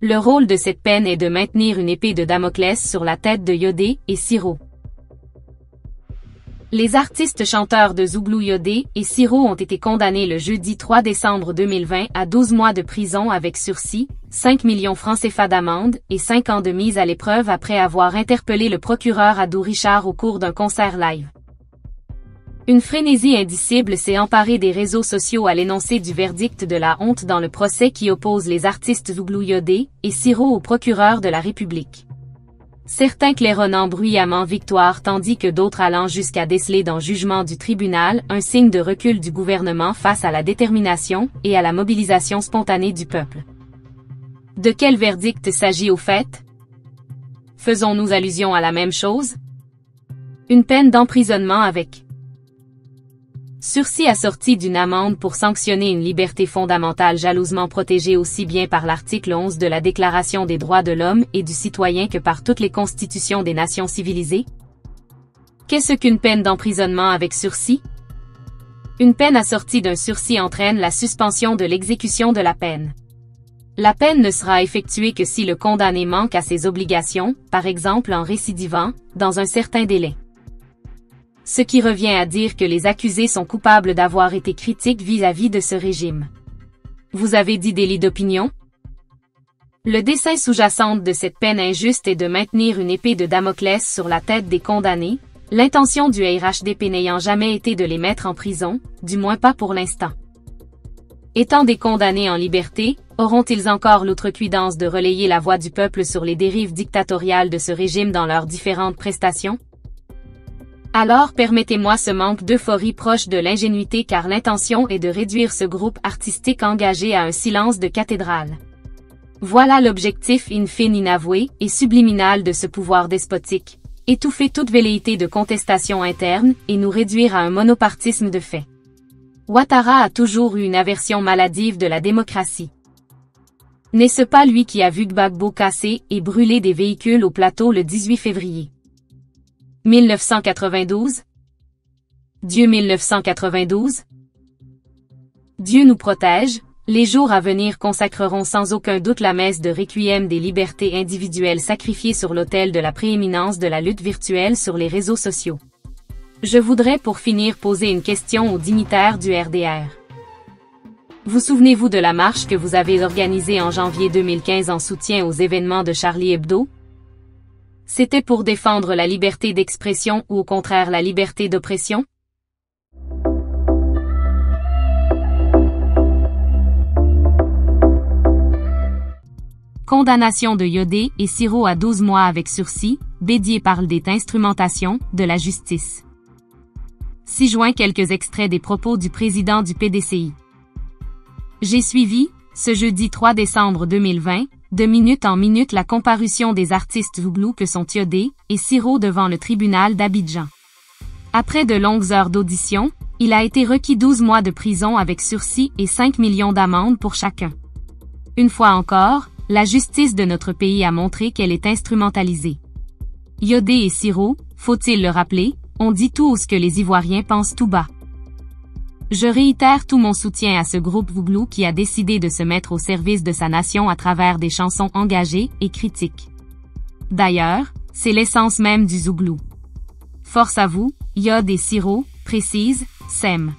Le rôle de cette peine est de maintenir une épée de Damoclès sur la tête de Yodé et Siro. Les artistes chanteurs de Zouglou Yodé et Siro ont été condamnés le jeudi 3 décembre 2020 à 12 mois de prison avec sursis, 5 millions francs CFA d'amende et 5 ans de mise à l'épreuve après avoir interpellé le procureur Adou Richard au cours d'un concert live. Une frénésie indicible s'est emparée des réseaux sociaux à l'énoncé du verdict de la honte dans le procès qui oppose les artistes Zouglou Yodé et Siro au procureur de la République. Certains claironnant bruyamment victoire tandis que d'autres allant jusqu'à déceler dans jugement du tribunal un signe de recul du gouvernement face à la détermination et à la mobilisation spontanée du peuple. De quel verdict s'agit au fait? Faisons-nous allusion à la même chose? Une peine d'emprisonnement avec sursis assorti d'une amende pour sanctionner une liberté fondamentale jalousement protégée aussi bien par l'article 11 de la Déclaration des droits de l'homme et du citoyen que par toutes les constitutions des nations civilisées? Qu'est-ce qu'une peine d'emprisonnement avec sursis? Une peine assortie d'un sursis entraîne la suspension de l'exécution de la peine. La peine ne sera effectuée que si le condamné manque à ses obligations, par exemple en récidivant, dans un certain délai. Ce qui revient à dire que les accusés sont coupables d'avoir été critiques vis-à-vis de ce régime. Vous avez dit délit d'opinion? Le dessein sous-jacent de cette peine injuste est de maintenir une épée de Damoclès sur la tête des condamnés, l'intention du RHDP n'ayant jamais été de les mettre en prison, du moins pas pour l'instant. Étant des condamnés en liberté, auront-ils encore l'outrecuidance de relayer la voix du peuple sur les dérives dictatoriales de ce régime dans leurs différentes prestations? Alors permettez-moi ce manque d'euphorie proche de l'ingénuité car l'intention est de réduire ce groupe artistique engagé à un silence de cathédrale. Voilà l'objectif in fine inavoué et subliminal de ce pouvoir despotique, étouffer toute velléité de contestation interne et nous réduire à un monopartisme de fait. Ouattara a toujours eu une aversion maladive de la démocratie. N'est-ce pas lui qui a vu Gbagbo casser et brûler des véhicules au plateau le 18 février 1992? Dieu 1992? Dieu nous protège, les jours à venir consacreront sans aucun doute la messe de requiem des libertés individuelles sacrifiées sur l'autel de la prééminence de la lutte virtuelle sur les réseaux sociaux. Je voudrais pour finir poser une question aux dignitaires du RDR. Vous souvenez-vous de la marche que vous avez organisée en janvier 2015 en soutien aux événements de Charlie Hebdo? C'était pour défendre la liberté d'expression ou au contraire la liberté d'oppression? Condamnation de Yodé et Siro à 12 mois avec sursis, Bédier parle d'instrumentation de la justice. 6 juin quelques extraits des propos du président du PDCI. J'ai suivi, ce jeudi 3 décembre 2020, de minute en minute la comparution des artistes Zouglou que sont Yodé et Siro devant le tribunal d'Abidjan. Après de longues heures d'audition, il a été requis 12 mois de prison avec sursis et 5 millions d'amende pour chacun. Une fois encore, la justice de notre pays a montré qu'elle est instrumentalisée. Yodé et Siro, faut-il le rappeler, ont dit tout ce que les Ivoiriens pensent tout bas. Je réitère tout mon soutien à ce groupe Zouglou qui a décidé de se mettre au service de sa nation à travers des chansons engagées et critiques. D'ailleurs, c'est l'essence même du Zouglou. Force à vous, Yod et Siro, précise, Sem.